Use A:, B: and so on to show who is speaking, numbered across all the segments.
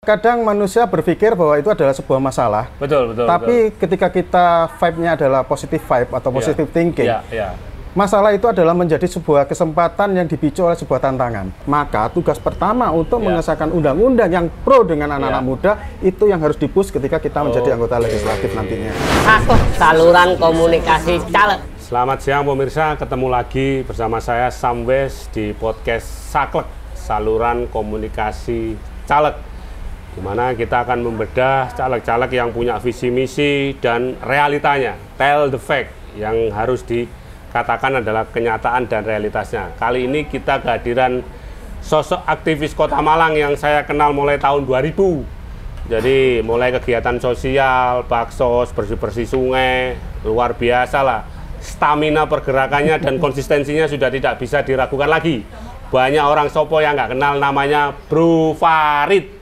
A: Kadang manusia berpikir bahwa itu adalah sebuah masalah.
B: Betul.
A: Tapi ketika kita vibe-nya adalah positive vibe atau positive thinking, masalah itu adalah menjadi sebuah kesempatan yang dipicu oleh sebuah tantangan. Maka tugas pertama untuk mengesahkan undang-undang yang pro dengan anak-anak muda itu yang harus dipush ketika kita menjadi anggota legislatif nantinya.
C: Saluran komunikasi caleg.
B: Selamat siang pemirsa, ketemu lagi bersama saya Samwes di podcast Saklek, Saluran Komunikasi Caleg, di mana kita akan membedah caleg-caleg yang punya visi misi dan realitanya, tell the fact, yang harus dikatakan adalah kenyataan dan realitasnya. Kali ini kita kehadiran sosok aktivis Kota Malang yang saya kenal mulai tahun 2000. Jadi mulai kegiatan sosial, baksos, bersih-bersih sungai, luar biasa lah. Stamina pergerakannya dan konsistensinya sudah tidak bisa diragukan lagi. Banyak orang sopo yang nggak kenal namanya Bro Farid.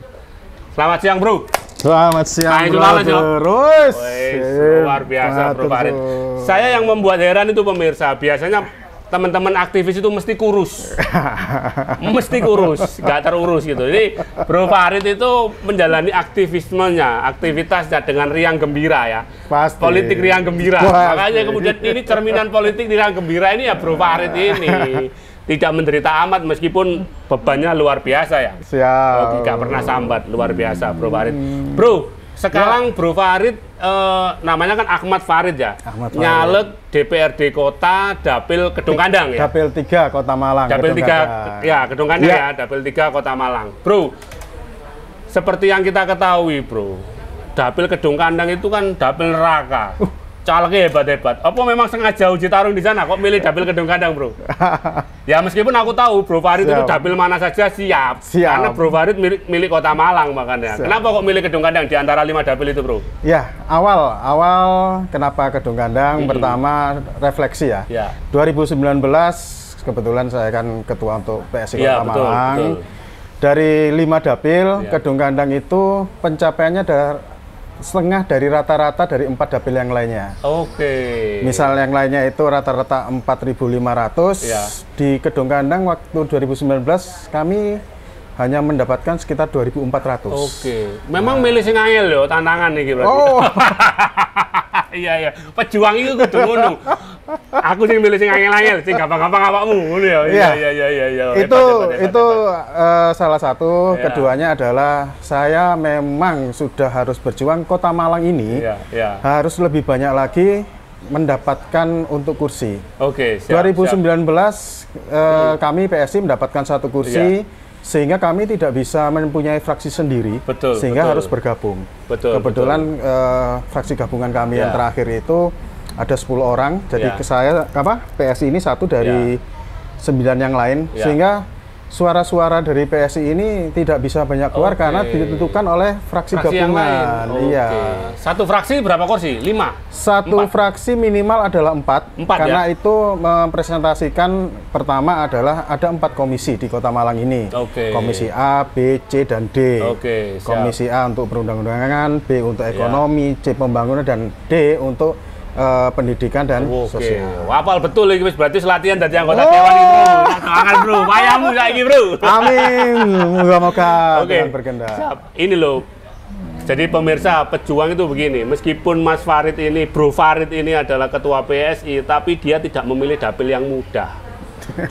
B: Selamat siang Bro.
A: Selamat siang Bro. Terus
B: luar biasa Bro Farid. Saya yang membuat heran itu pemirsa, biasanya teman-teman aktivis itu mesti kurus. Mesti kurus, nggak terurus gitu. Jadi Bro Farid itu menjalani aktivitasnya dengan riang gembira ya.
A: Pasti.
B: Politik riang gembira.
A: Pasti.
B: Makanya kemudian ini cerminan politik riang gembira ini ya Bro Farid ini. Tidak menderita amat meskipun bebannya luar biasa ya.
A: Siap.
B: Nggak pernah sambat, luar biasa Bro Farid. Bro, sekarang Bro Farid namanya kan Ahmad Farid ya.
A: Ahmad Farid.
B: Nyalek DPRD Kota Dapil Kedung Kandang ya.
A: Dapil 3 Kota Malang.
B: Dapil 3 ya, Kedung Kandang ya, Dapil 3 Kota Malang. Bro, seperti yang kita ketahui Bro, Dapil Kedung Kandang itu kan dapil neraka. Calegnya hebat-hebat. Apa memang sengaja uji tarung di sana kok milih Dapil Kedung Kandang, Bro? Ya meskipun aku tahu Bro Farid itu dapil mana saja siap. Karena Bro Farid milik Kota Malang makanya. Kenapa kok milih Kedung Kandang di antara 5 dapil itu, Bro?
A: Ya, awal kenapa Kedung Kandang? Pertama refleksi ya. 2019 kebetulan saya kan ketua untuk PSI Kota Malang.
B: Betul.
A: Dari 5 dapil, Kedung Kandang itu pencapaiannya setengah dari rata-rata dari 4 dapil yang lainnya.
B: Oke.
A: Misal yang lainnya itu rata-rata 4.500. Di Kedung Kandang waktu 2019 kami hanya mendapatkan sekitar 2.400.
B: Oke. Memang milih sing angel lho, tantangan nih berarti.
A: Oh.
B: Iya. Pejuang itu kudu ngono. Aku sing milih sing angel-angel, sing gampang-gampang awakmu ngono ya. Iya.
A: Itu salah satu. Keduanya adalah saya memang sudah harus berjuang. Kota Malang ini harus lebih banyak lagi mendapatkan untuk kursi.
B: Oke,
A: 2019 kami PSI mendapatkan 1 kursi. Sehingga kami tidak bisa mempunyai fraksi sendiri, sehingga harus bergabung. Kebetulan fraksi gabungan kami yang terakhir itu ada 10 orang, jadi saya PSI ini 1 dari 9 yang lain, sehingga suara-suara dari PSI ini tidak bisa banyak keluar karena ditentukan oleh fraksi gabungan. Iya.
B: Satu fraksi berapa kursi? 5?
A: Satu fraksi minimal adalah 4 karena itu mempresentasikan pertama adalah ada 4 komisi di Kota Malang ini. Komisi A, B, C, dan D. Komisi A untuk perundang-undangan, B untuk ekonomi, C pembangunan, dan D untuk pendidikan dan sosial.
B: Apal betul iki wis berarti latihan dadi anggota dewan itu. Tangan Bro, payamu saiki Bro.
A: Amin. Moga-moga dengan berkehendak.
B: Ini loh. Jadi pemirsa, pejuang itu begini, meskipun Mas Farid ini, Bro Farid ini adalah ketua PSI, tapi dia tidak memilih dapil yang mudah.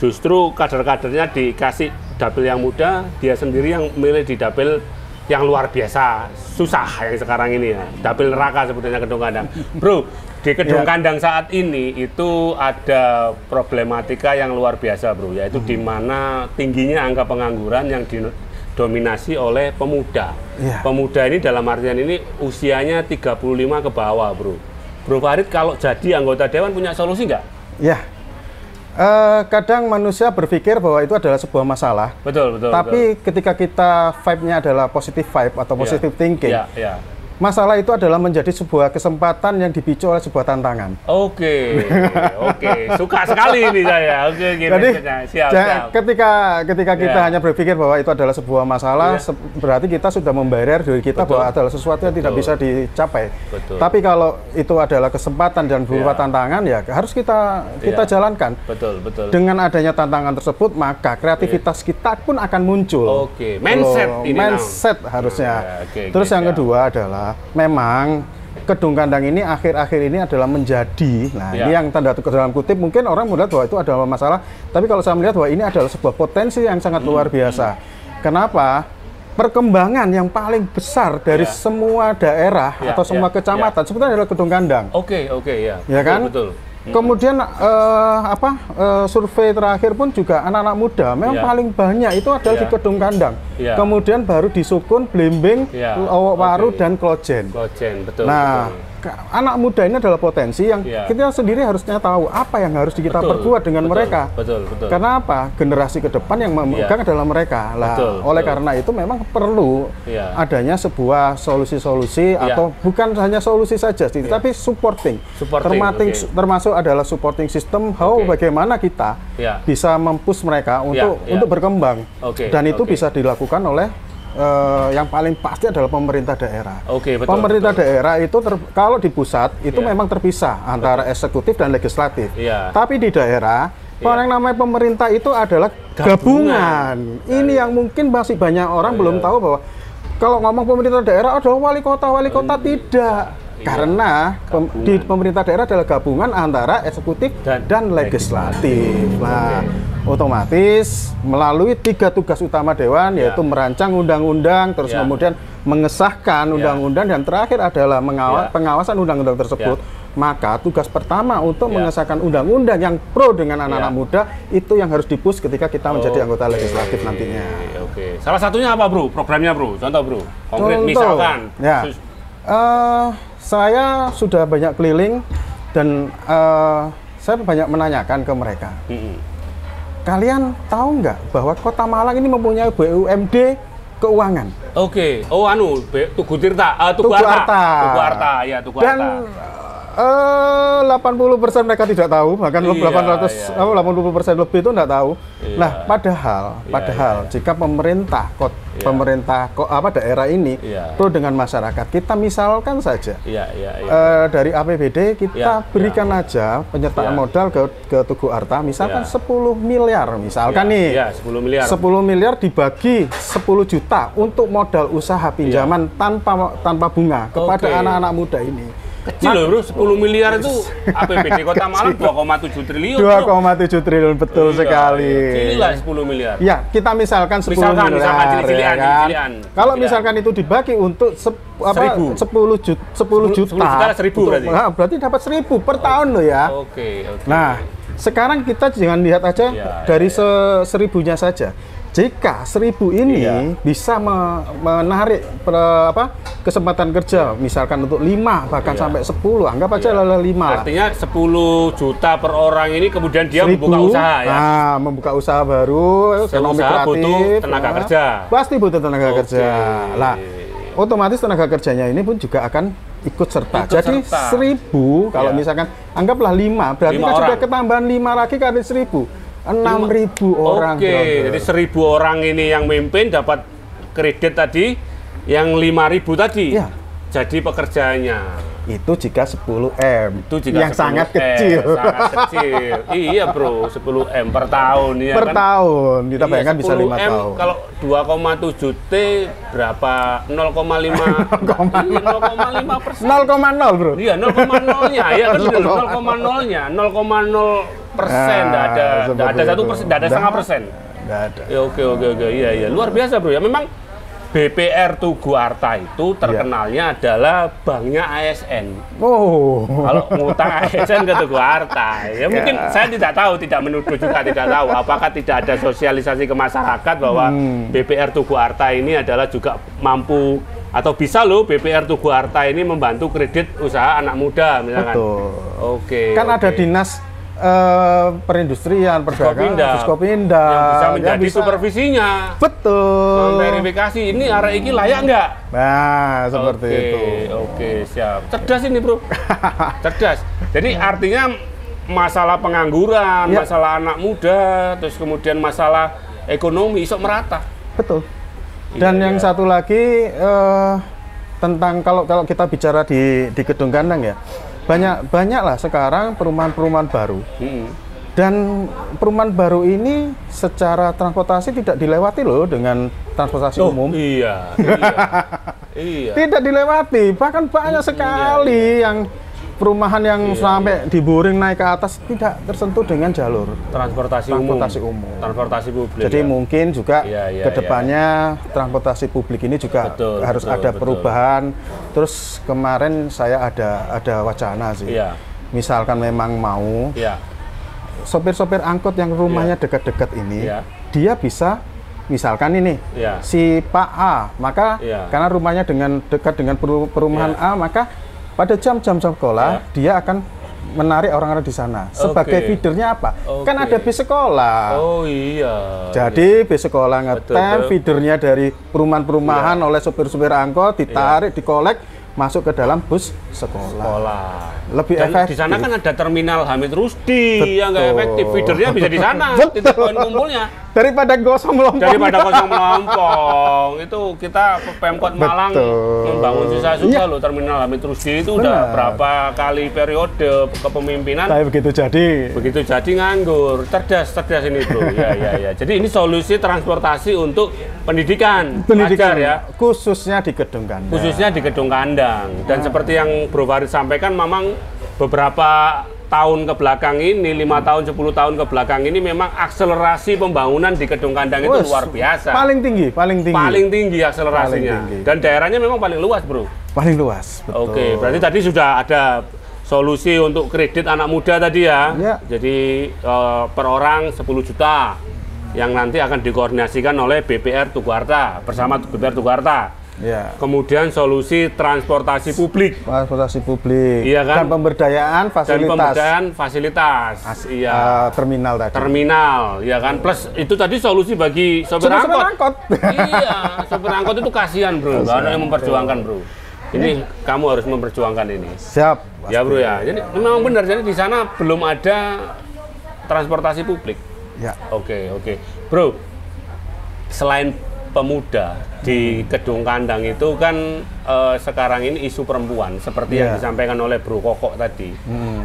B: Justru kader-kadernya dikasih dapil yang mudah, dia sendiri yang memilih di dapil yang luar biasa, susah yang sekarang ini ya. Dapil neraka sebetulnya Kedung Kandang. Bro, di Kedung Kandang saat ini itu ada problematika yang luar biasa Bro, yaitu di mana tingginya angka pengangguran yang didominasi oleh pemuda. Pemuda ini dalam artian ini usianya 35 ke bawah Bro. Bro Farid kalau jadi anggota dewan punya solusi nggak?
A: Kadang manusia berpikir bahwa itu adalah sebuah masalah. Tapi ketika kita vibe-nya adalah positive vibe atau positive thinking, masalah itu adalah menjadi sebuah kesempatan yang dipicu oleh sebuah tantangan.
B: Oke. Suka sekali ini saya. Oke,
A: jadi
B: siap.
A: Ketika kita hanya berpikir bahwa itu adalah sebuah masalah, berarti kita sudah membarrier diri kita bahwa adalah sesuatu yang tidak bisa dicapai. Tapi kalau itu adalah kesempatan dan berupa tantangan, ya harus kita jalankan.
B: Betul.
A: Dengan adanya tantangan tersebut, maka kreativitas kita pun akan muncul.
B: Oke. Mindset
A: harusnya. Terus yang kedua adalah memang Kedung Kandang ini akhir-akhir ini adalah menjadi, ini yang tanda dalam kutip mungkin orang melihat bahwa itu adalah masalah, tapi kalau saya melihat bahwa ini adalah sebuah potensi yang sangat luar biasa. Kenapa? Perkembangan yang paling besar dari semua daerah atau semua kecamatan sebetulnya adalah Kedung Kandang.
B: Oke,
A: ya kan?
B: Betul.
A: Kemudian survei terakhir pun juga anak-anak muda memang paling banyak itu adalah di Kedung Kandang. Kemudian baru di Sukun, Blimbing, Lowok Waru dan Klojen.
B: Betul.
A: Anak muda ini adalah potensi yang kita sendiri harusnya tahu apa yang harus kita perbuat dengan mereka.
B: Betul.
A: Karena apa? Generasi ke depan yang memegang adalah mereka. Oleh karena itu memang perlu adanya sebuah solusi-solusi atau bukan hanya solusi saja, tapi supporting. Termasuk adalah supporting system bagaimana kita bisa mempush mereka untuk berkembang. Dan itu bisa dilakukan oleh yang paling pasti adalah pemerintah daerah. Pemerintah daerah itu kalau di pusat itu memang terpisah antara eksekutif dan legislatif. Tapi di daerah yang namanya pemerintah itu adalah gabungan. Ini yang mungkin masih banyak orang belum tahu bahwa kalau ngomong pemerintah daerah adalah wali kota tidak. Karena di pemerintah daerah adalah gabungan antara eksekutif dan legislatif. Otomatis melalui 3 tugas utama Dewan, yaitu merancang undang-undang, terus kemudian mengesahkan undang-undang, dan terakhir adalah pengawasan undang-undang tersebut. Maka tugas pertama untuk mengesahkan undang-undang yang pro dengan anak-anak muda itu yang harus di-push ketika kita menjadi anggota legislatif nantinya.
B: Salah satunya apa, Bro? Programnya, Bro? Contoh, Bro. Konkret misalkan.
A: Saya sudah banyak keliling dan saya banyak menanyakan ke mereka. Kalian tahu nggak bahwa Kota Malang ini mempunyai BUMD keuangan?
B: Tugu Tirta, Tugu Arta. Dan
A: 80% mereka tidak tahu, bahkan 80% lebih itu tidak tahu. Padahal jika pemerintah daerah ini pro dengan masyarakat, kita misalkan saja dari APBD kita berikan aja penyertaan modal ke Tugu Arta, misalkan 10 miliar, misalkan
B: 10
A: miliar dibagi 10 juta untuk modal usaha pinjaman tanpa bunga kepada anak-anak muda ini.
B: Kecil loh, Bro, 10 miliar itu APBD Kota Malang 2,7 triliun.
A: 2,7 triliun, betul sekali.
B: Cililah 10 miliar.
A: Ya, kita misalkan 10 miliar.
B: Cilian.
A: Kalau misalkan itu dibagi untuk 10 juta.
B: 1000 berarti.
A: Berarti dapat 1000 per tahun loh ya. Nah, sekarang kita jangan lihat aja dari 1000-nya saja. Jika 1000 ini bisa menarik kesempatan kerja, misalkan untuk 5 bahkan sampai 10, anggap aja 5.
B: Artinya 10 juta per orang ini kemudian dia membuka usaha ya?
A: Membuka usaha baru, ekonomi kreatif.
B: Butuh tenaga kerja.
A: Pasti butuh tenaga kerja. Otomatis tenaga kerjanya ini pun juga akan ikut serta. Jadi 1000 kalau misalkan anggaplah 5, berarti kan sudah ketambahan 5 lagi kali 1000. 6.000 orang.
B: Jadi 1000 orang ini yang memimpin dapat kredit tadi, yang 5.000 tadi jadi pekerjaannya.
A: Itu jika 10M.
B: Itu jika
A: yang
B: 10M,
A: sangat kecil.
B: Iya, Bro, 10M per tahun ya
A: per tahun. Kita bayangkan bisa 5 tahun.
B: Kalau 2,7 T berapa? 0,5%.
A: 0,0, Bro.
B: Iya, 0,0-nya. Ya kan 0,0-nya, 0,0%. Tidak ada 1%, tidak ada setengah persen.
A: Tidak ada.
B: Oke. Iya. Luar biasa, Bro. Ya memang BPR Tugu Arta itu terkenalnya adalah banknya ASN. Kalau ngutang ASN ke Tugu Arta, ya mungkin saya tidak tahu, tidak menuduh juga tidak tahu. Apakah tidak ada sosialisasi ke masyarakat bahwa BPR Tugu Arta ini adalah juga mampu atau bisa loh BPR Tugu Arta ini membantu kredit usaha anak muda misalkan.
A: Betul. Kan ada dinas perindustrian, perdagangan, Diskopinda
B: yang bisa menjadi supervisinya.
A: Betul.
B: Verifikasi ini arek iki layak nggak?
A: Nah, seperti itu.
B: Oke, siap. Cerdas ini, Bro. Cerdas. Jadi artinya masalah pengangguran, masalah anak muda, terus kemudian masalah ekonomi iso merata.
A: Betul. Dan yang satu lagi tentang kalau kita bicara di Gedung Kandang ya, banyak lah sekarang perumahan-perumahan baru. Dan perumahan baru ini secara transportasi tidak dilewati loh dengan transportasi umum.
B: Iya.
A: Tidak dilewati, bahkan banyak sekali yang perumahan yang sampai di Boring naik ke atas tidak tersentuh dengan jalur transportasi umum. Transportasi publik. Jadi mungkin juga kedepannya transportasi publik ini juga harus ada perubahan. Terus kemarin saya ada wacana sih. Misalkan memang mau sopir-sopir angkot yang rumahnya dekat-dekat ini, dia bisa misalkan ini si Pak A, maka karena rumahnya dekat dengan perumahan A, maka pada jam-jam sekolah, dia akan menarik orang-orang di sana. Sebagai feedernya apa? Kan ada bis sekolah.
B: Oh iya.
A: Jadi bis sekolah ngetem, feedernya dari perumahan-perumahan oleh sopir-sopir angkot, ditarik, dikolek, masuk ke dalam bus sekolah. Lebih efektif.
B: Di sana kan ada terminal Hamid Rusdi yang nggak efektif. Feedernya bisa di sana. Titik poin kumpulnya.
A: Daripada gosong melompong.
B: Itu kita Pemkot Malang membangun susah-susah loh terminal Hamid Rusdi itu udah berapa kali periode kepemimpinan.
A: Tapi begitu jadi
B: nganggur. Cerdas ini, Bro. Ya. Jadi ini solusi transportasi untuk pendidikan ya.
A: Khususnya di Gedung Kandang.
B: Dan seperti yang Bro Farid sampaikan, memang beberapa tahun ke belakang ini, 5 tahun, 10 tahun ke belakang ini memang akselerasi pembangunan di Gedung Kandang itu luar biasa.
A: Paling tinggi
B: akselerasinya. Dan daerahnya memang paling luas, Bro.
A: Paling luas, betul.
B: Oke, berarti tadi sudah ada solusi untuk kredit anak muda tadi ya. Jadi per orang 10 juta yang nanti akan dikoordinasikan oleh BPR Tugu Harta bersama BPR Tugu Harta. Kemudian solusi transportasi publik. Iya kan?
A: Dan pemberdayaan fasilitas.
B: Terminal, ya kan? Plus itu tadi solusi bagi sopir angkot. Iya, sopir angkot itu kasihan, Bro. Karena yang memperjuangkan, Bro. Ini kamu harus memperjuangkan ini.
A: Siap.
B: Ya, Bro ya. Jadi memang benar. Jadi di sana belum ada transportasi publik. Oke. Bro, selain pemuda di Gedung Kandang itu kan sekarang ini isu perempuan seperti yang disampaikan oleh Bro Kokok tadi.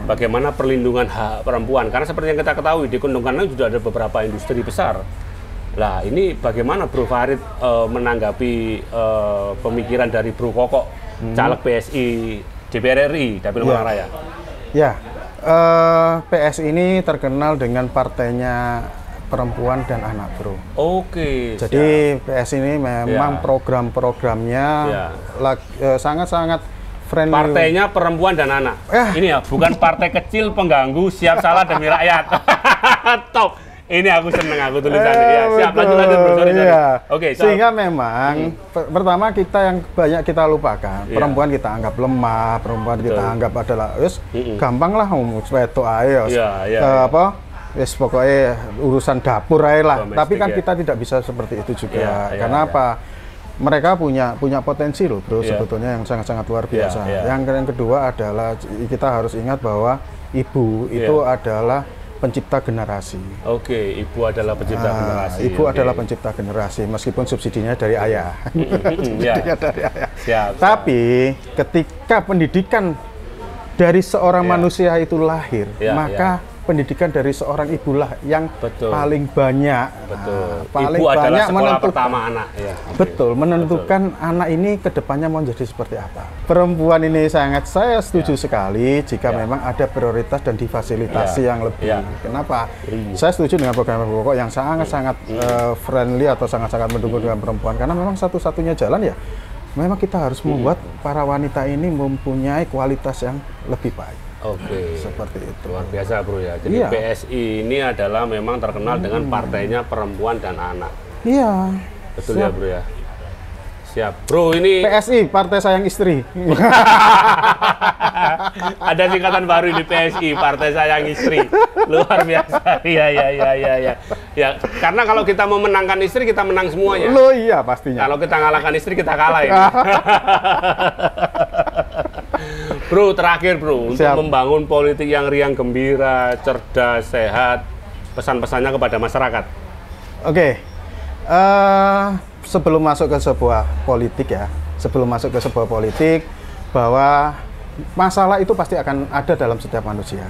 B: Bagaimana perlindungan hak perempuan? Karena seperti yang kita ketahui di Gedung Kandang sudah ada beberapa industri besar. Lah ini bagaimana Bro Farid menanggapi pemikiran dari Bro Kokok, caleg PSI DPR RI Dapil Malang Raya?
A: PS ini terkenal dengan partainya perempuan dan anak, Bro.
B: Oke.
A: Jadi PS ini memang program-programnya sangat-sangat friendly.
B: Partainya perempuan dan anak. Ini ya, bukan partai kecil pengganggu siap salah demi rakyat. Top. Ini aku seneng tulisannya. Siap, lanjut Bro. Sorry. Oke.
A: Sehingga memang pertama kita yang banyak kita lupakan. Perempuan kita anggap lemah, perempuan kita anggap adalah gampang lah wetok ae pokoknya urusan dapur aja lah. Tapi kan kita tidak bisa seperti itu juga. Karena apa? Mereka punya potensi loh, Bro, sebetulnya yang sangat-sangat luar biasa. Yang kedua adalah kita harus ingat bahwa ibu itu adalah pencipta generasi.
B: Oke, ibu adalah pencipta generasi.
A: Ibu adalah pencipta generasi, meskipun subsidinya dari ayah. Subsidinya dari ayah. Tapi ketika pendidikan dari seorang manusia itu lahir, maka pendidikan dari seorang ibulah yang paling banyak.
B: Paling ibu banyak menentukan pertama anak.
A: Menentukan anak ini kedepannya mau jadi seperti apa. Perempuan ini saya setuju sekali jika memang ada prioritas dan difasilitasi yang lebih. Kenapa? Saya setuju dengan program pokok yang sangat-sangat friendly atau sangat-sangat mendukung dengan perempuan, karena memang satu-satunya jalan memang kita harus membuat para wanita ini mempunyai kualitas yang lebih baik.
B: Oke,
A: seperti itu.
B: Luar biasa, Bro ya. Jadi PSI ini adalah memang terkenal dengan partainya perempuan dan anak.
A: Iya.
B: Betul ya, Bro ya. Siap, Bro. Ini
A: PSI, Partai Sayang Istri.
B: ada singkatan baru di PSI, Partai Sayang Istri. Luar biasa. Iya. Ya, karena kalau kita memenangkan istri, kita menang semuanya.
A: Loh iya, pastinya.
B: Kalau kita ngalahkan istri, kita kalah ya. Bro, terakhir Bro, untuk membangun politik yang riang gembira, cerdas, sehat, pesan-pesannya kepada masyarakat.
A: Oke. Sebelum masuk ke sebuah politik ya, bahwa masalah itu pasti akan ada dalam setiap manusia.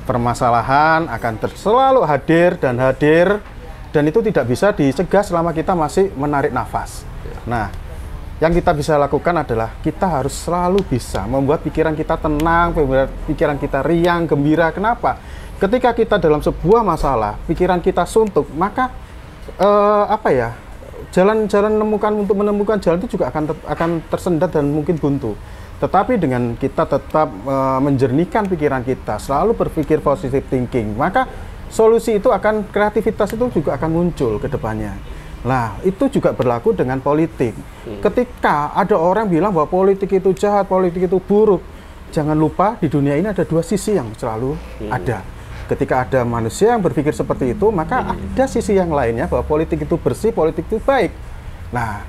A: Permasalahan akan selalu hadir, dan itu tidak bisa dicegah selama kita masih menarik nafas. Nah, yang kita bisa lakukan adalah kita harus selalu bisa membuat pikiran kita tenang, pikiran kita riang, gembira. Kenapa? Ketika kita dalam sebuah masalah, pikiran kita suntuk, maka jalan-jalan untuk menemukan jalan itu juga akan tersendat dan mungkin buntu. Tetapi dengan kita tetap menjernihkan pikiran kita, selalu berpikir positive thinking, maka solusi itu kreativitas itu juga akan muncul ke depannya. Nah, itu juga berlaku dengan politik. Ketika ada orang bilang bahwa politik itu jahat, politik itu buruk, jangan lupa di dunia ini ada dua sisi yang selalu ada. Ketika ada manusia yang berpikir seperti itu, maka ada sisi yang lainnya bahwa politik itu bersih, politik itu baik. Nah,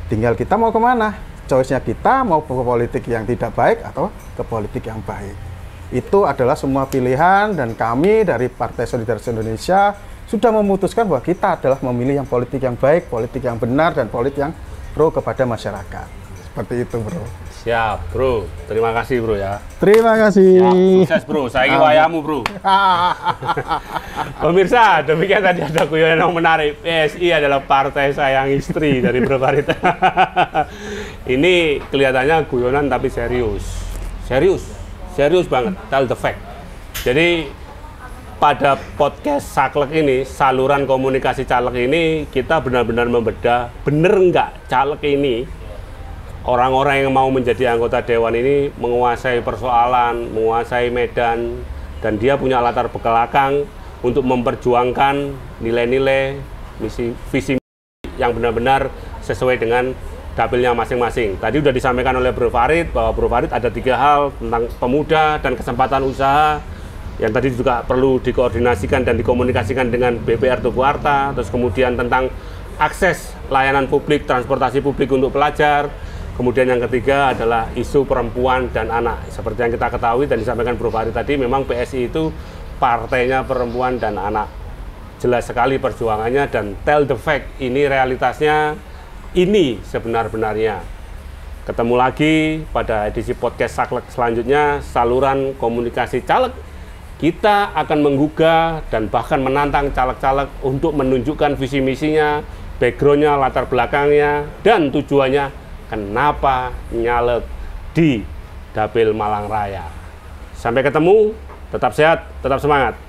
A: tinggal kita mau kemana? Choice-nya kita mau ke politik yang tidak baik atau ke politik yang baik. Itu adalah semua pilihan, dan kami dari Partai Solidaritas Indonesia sudah memutuskan bahwa kita adalah memilih yang politik yang baik, politik yang benar, dan politik yang pro kepada masyarakat. Seperti itu, Bro.
B: Siap, Bro. Terima kasih, Bro ya.
A: Terima kasih.
B: Siap, sukses, Bro. Saiki wayamu, Bro. Pemirsa, demikian tadi ada guyonan yang menarik. PSI adalah Partai Sayang Istri dari Bro Farid. Ini kelihatannya guyonan tapi serius. Serius banget. Tell the fact. Jadi pada podcast Saklek ini, saluran komunikasi caleg ini, kita benar-benar membedah bener nggak caleg ini, orang-orang yang mau menjadi anggota dewan ini menguasai persoalan, menguasai medan, dan dia punya latar belakang untuk memperjuangkan nilai-nilai, visi yang benar-benar sesuai dengan dapilnya masing-masing. Tadi sudah disampaikan oleh Bro Farid bahwa Bro Farid ada 3 hal tentang pemuda dan kesempatan usaha, yang tadi juga perlu dikoordinasikan dan dikomunikasikan dengan BPR Tugu Arta, terus kemudian tentang akses layanan publik, transportasi publik untuk pelajar. Kemudian yang ketiga adalah isu perempuan dan anak. Seperti yang kita ketahui dan disampaikan Bro Farid tadi, memang PSI itu partainya perempuan dan anak. Jelas sekali perjuangannya, dan tell the fact, ini realitasnya, ini sebenar-benarnya. Ketemu lagi pada edisi podcast Saklek selanjutnya, saluran komunikasi caleg. Kita akan menggugah dan bahkan menantang caleg-caleg untuk menunjukkan visi misinya, backgroundnya, latar belakangnya, dan tujuannya kenapa nyalek di Dapil Malang Raya. Sampai ketemu, tetap sehat, tetap semangat.